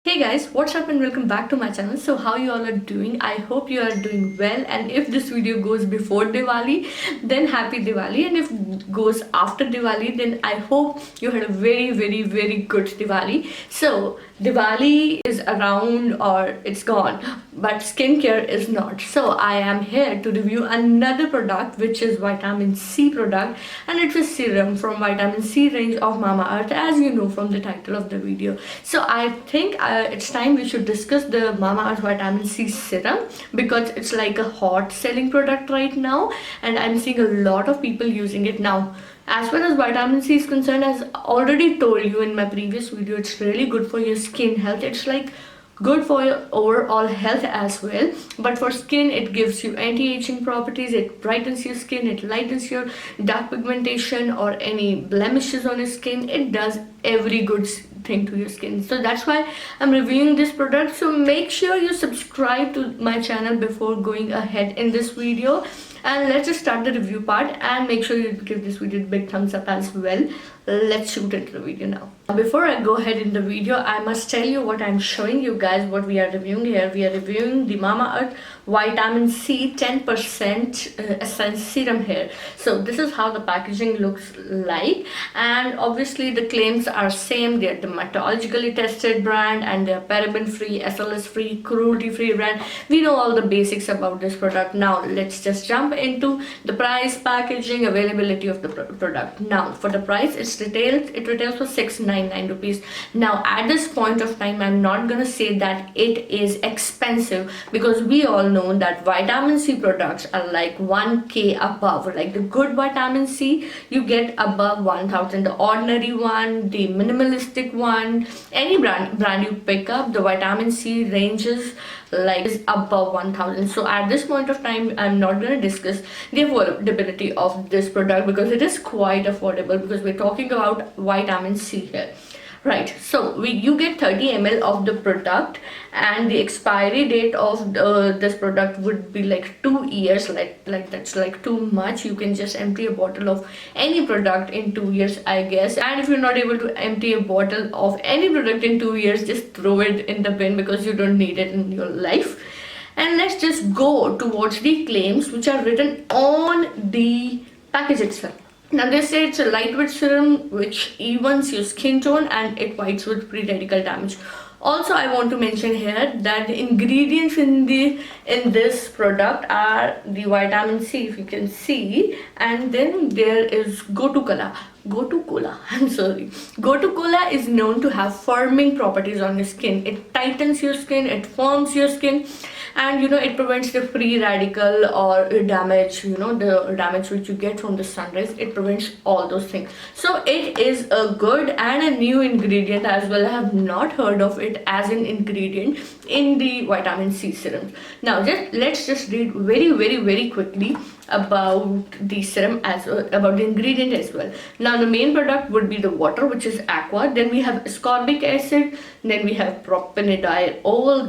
Hey guys, what's up and welcome back to my channel. So how you all are doing? I hope you are doing well, and if this video goes before Diwali, then happy Diwali, and if goes after Diwali, then I hope you had a very good Diwali. So Diwali is around or it's gone, but skincare is not. So I am here to review another product, which is vitamin C product, and it's a serum from vitamin C range of Mamaearth, as you know from the title of the video. So I think it's time we should discuss the Mamaearth vitamin C serum, because it's like a hot selling product right now, and I'm seeing a lot of people using it now. As far as vitamin C is concerned, as already told you in my previous video, it's really good for your skin health. It's like good for your overall health as well. But for skin, it gives you anti-aging properties, it brightens your skin, it lightens your dark pigmentation or any blemishes on your skin. It does every good thing to your skin. So that's why I'm reviewing this product. So make sure you subscribe to my channel before going ahead in this video, and let's just start the review part, and make sure you give this video a big thumbs up as well. Let's shoot into the video now. Before I go ahead in the video, I must tell you what I'm showing you guys, what we are reviewing here. We are reviewing the Mamaearth vitamin C 10% essence serum here. So this is how the packaging looks like, and obviously the claims are same. They're dermatologically tested brand, and they're paraben free, SLS free, cruelty free brand. We know all the basics about this product. Now let's just jump into the price, packaging, availability of the product. Now for the price, it retails for 699 rupees. Now at this point of time, I'm not gonna say that it is expensive, because we all know that vitamin C products are like 1k above. Like the good vitamin C you get above 1000, the ordinary one, the minimalistic one, any brand you pick up, the vitamin C ranges like is above 1000. So at this point of time, I'm not going to discuss the affordability of this product, because it is quite affordable, because we're talking about vitamin C here. Right, so you get 30 ml of the product, and the expiry date of this product would be like 2 years. Like that's like too much. You can just empty a bottle of any product in 2 years, I guess. And if you're not able to empty a bottle of any product in 2 years, just throw it in the bin, because you don't need it in your life. And let's just go towards the claims which are written on the package itself. Now they say it's a lightweight serum which evens your skin tone, and it fights with free radical damage. Also, I want to mention here that the ingredients in this product are the vitamin C, if you can see, and then there is Gotu Kola. Gotu Kola, I'm sorry. Gotu Kola is known to have firming properties on your skin. It tightens your skin, it firms your skin, and it prevents the free radical or damage, the damage which you get from the sunrise. It prevents all those things. So it is a good and a new ingredient as well. I have not heard of it as an ingredient in the vitamin C serums. Now let's just read very quickly about the serum as well, about the ingredient as well. Now the main product would be the water, which is aqua. Then we have ascorbic acid, then we have propiondiol,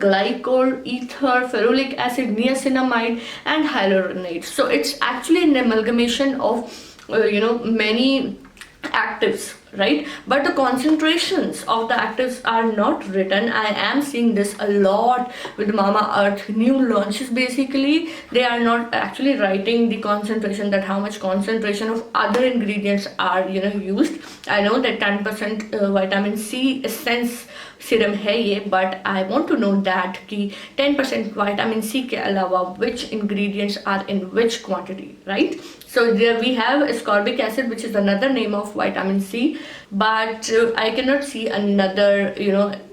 glycol, ether, ferulic acid, niacinamide, and hyaluronate. So it's actually an amalgamation of many actives, right? But the concentrations of the actives are not written. I am seeing this a lot with Mamaearth new launches. Basically, they are not actually writing the concentration, that how much concentration of other ingredients are used. I know that 10% vitamin C essence serum है ये, but I want to know that कि 10% vitamin C के अलावा which ingredients are in which quantity, right? So there we have ascorbic acid, which is another name of vitamin C, but I cannot see another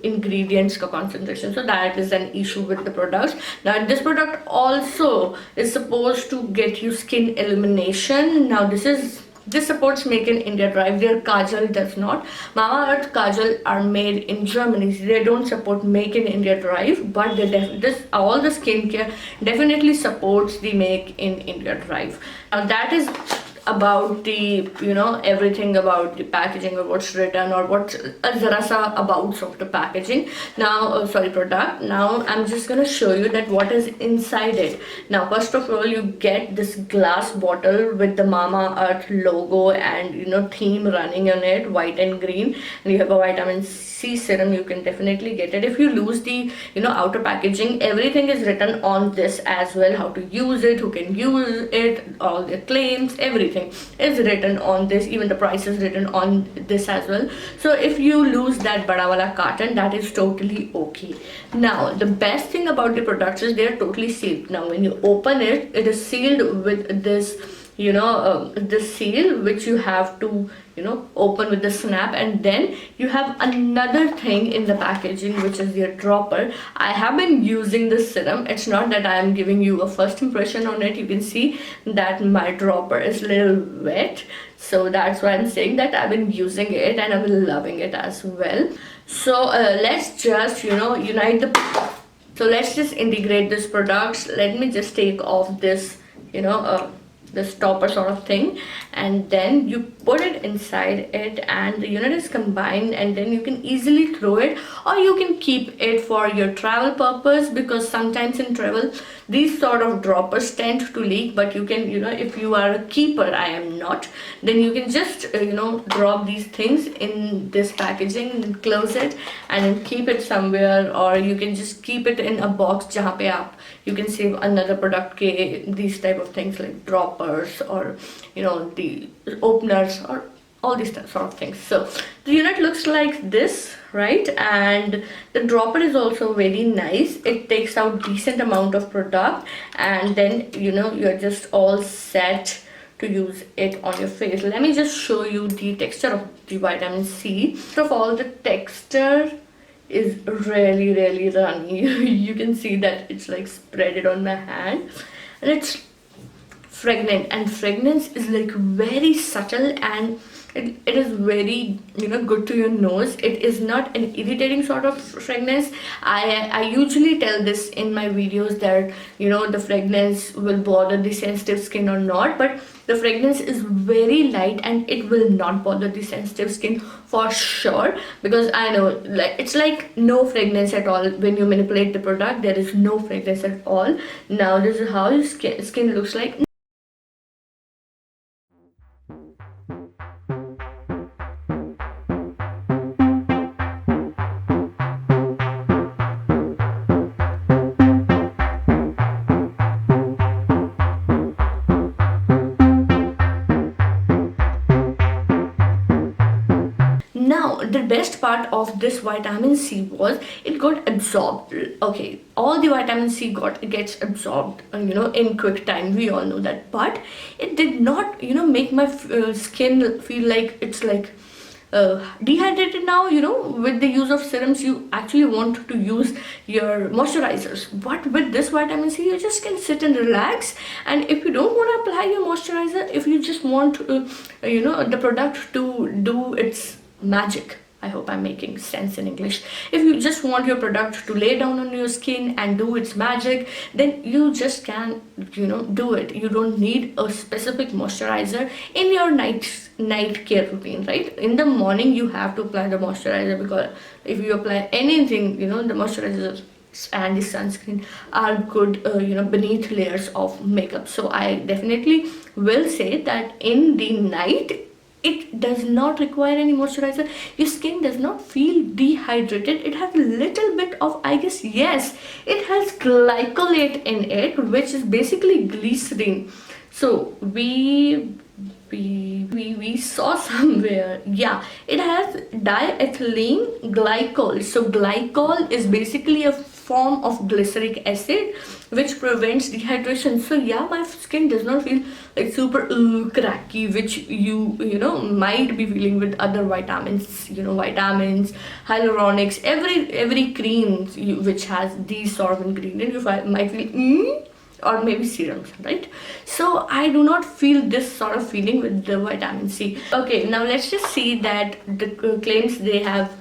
ingredients ka concentration. So that is an issue with the products. Now this product also is supposed to get you skin illumination. Now this supports Make in India drive. Their kajal does not. Mamaearth kajal are made in Germany. They don't support Make in India drive, but all the skincare definitely supports the Make in India drive. Now that is about the, everything about the packaging or what's written or what's zara sa abouts of the packaging. Now, sorry, product. Now I'm just gonna show you that what is inside it. Now, first of all, you get this glass bottle with the Mama Earth logo and theme running on it, white and green, and you have a vitamin C serum. You can definitely get it. If you lose the outer packaging, everything is written on this as well. How to use it, who can use it, all the claims, everything is written on this. Even the price is written on this as well. So if you lose that bada wala carton, that is totally okay. Now, the best thing about the products is they are totally sealed. Now, when you open it, it is sealed with this this seal, which you have to open with the snap, and then you have another thing in the packaging, which is your dropper. I have been using this serum. It's not that I am giving you a first impression on it. You can see that my dropper is a little wet, so that's why I'm saying that I've been using it and I've been loving it as well. So let's just unite the, so let's just integrate these products. Let me just take off this this topper sort of thing, and then you put it inside it, and the unit is combined, and then you can easily throw it, or you can keep it for your travel purpose, because sometimes in travel these sort of droppers tend to leak. But you can if you are a keeper, I am not, then you can just drop these things in this packaging and close it and then keep it somewhere, or you can just keep it in a box jahan pe you can save another product ke these type of things like droppers or the openers or all these sort of things. So the unit looks like this, right? And the dropper is also very nice. It takes out decent amount of product, and then you're just all set to use it on your face. Let me just show you the texture of the vitamin C. First of all, the texture is really runny. You can see that it's like spread it on my hand, and it's fragrant, and fragrance is like very subtle, and it is very good to your nose. It is not an irritating sort of fragrance. I usually tell this in my videos that the fragrance will bother the sensitive skin or not, but the fragrance is very light and it will not bother the sensitive skin for sure, because I know it's like no fragrance at all. When you manipulate the product, there is no fragrance at all. Now this is how your skin looks like. Now, the best part of this vitamin C was it got absorbed. Okay, all the vitamin C gets absorbed, in quick time. We all know that, but it did not, make my skin feel like it's like dehydrated. Now with the use of serums, you actually want to use your moisturizers, but with this vitamin C, you just can sit and relax. And if you don't want to apply your moisturizer, if you just want the product to do its magic, I hope I'm making sense in English. If you just want your product to lay down on your skin and do its magic, then you just can do it. You don't need a specific moisturizer in your night care routine, right? In the morning you have to apply the moisturizer, because if you apply anything, the moisturizer and the sunscreen are good beneath layers of makeup. So I definitely will say that in the night it does not require any moisturizer. Your skin does not feel dehydrated. It has a little bit of, I guess, yes, it has glycolate in it, which is basically glycerin. So we saw somewhere, yeah, it has diethylene glycol. So glycol is basically a form of glyceric acid which prevents dehydration. So yeah, my skin does not feel like super cracky, which you might be feeling with other vitamins, vitamins, hyaluronics, every cream which has these sort of ingredients, you might feel or maybe serums, right? So I do not feel this sort of feeling with the vitamin C. Okay, now let's just see that the claims they have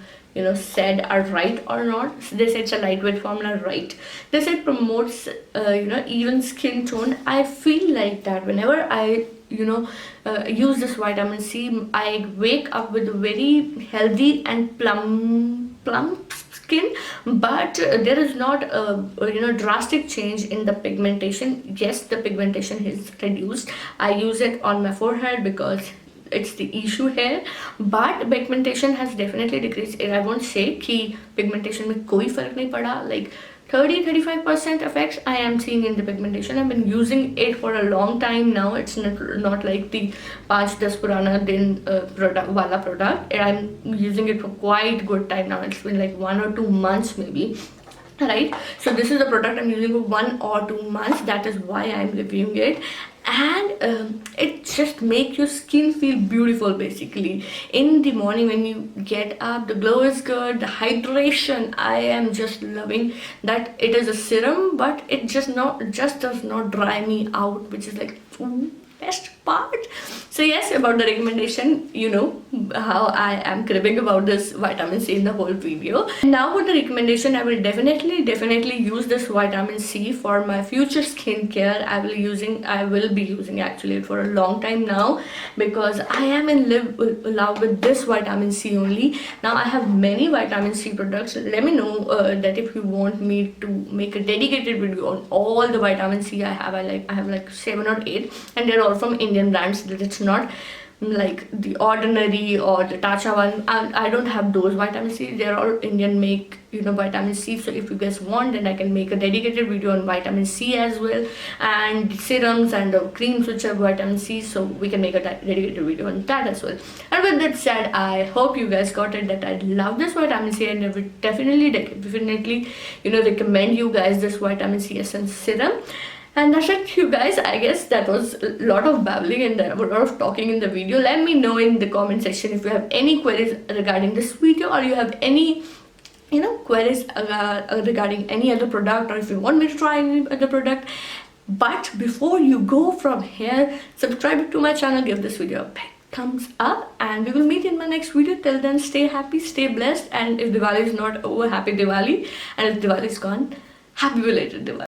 said are right or not. They say it's a lightweight formula, right? They say it promotes even skin tone. I feel like that whenever I use this vitamin C, I wake up with a very healthy and plump skin, but there is not a drastic change in the pigmentation. Yes, the pigmentation is reduced. I use it on my forehead because it's the issue here, but pigmentation has definitely decreased. I won't say कि pigmentation में कोई फर्क नहीं पड़ा. Like 30-35% effects I am seeing in the pigmentation. I've been using it for a long time now. It's not like the 5-10 purana din product wala product. I'm using it for quite good time now. It's been like 1 or 2 months maybe. Right, so this is the product I'm using for 1 or 2 months. That is why I'm reviewing it, and it just makes your skin feel beautiful. Basically, in the morning when you get up, the glow is good, the hydration, I am just loving that. It is a serum, but it just does not dry me out, which is like best part. So yes, about the recommendation, how I am cribbing about this vitamin C in the whole video. Now for the recommendation, I will definitely use this vitamin C for my future skincare. I will be using actually for a long time now, because I am in love with this vitamin C only. Now I have many vitamin C products. Let me know that if you want me to make a dedicated video on all the vitamin C I have. I have like 7 or 8, and they're all from Indian brands. That it's not like the Ordinary or the Tatcha one. I don't have those vitamin C. They're all Indian make vitamin C. So if you guys want, then I can make a dedicated video on vitamin C as well, and serums and the creams which have vitamin C, so we can make a dedicated video on that as well. And with that said, I hope you guys got it that I love this vitamin C, and I would definitely recommend you guys this vitamin C essence serum. And that's it, you guys. I guess that was a lot of babbling and a lot of talking in the video. Let me know in the comment section if you have any queries regarding this video, or you have any queries regarding any other product, or if you want me to try any other product. But before you go from here, subscribe to my channel, give this video a big thumbs up, and we will meet in my next video. Till then, stay happy, stay blessed, and if Diwali is not over, happy Diwali, and if Diwali is gone, happy belated Diwali.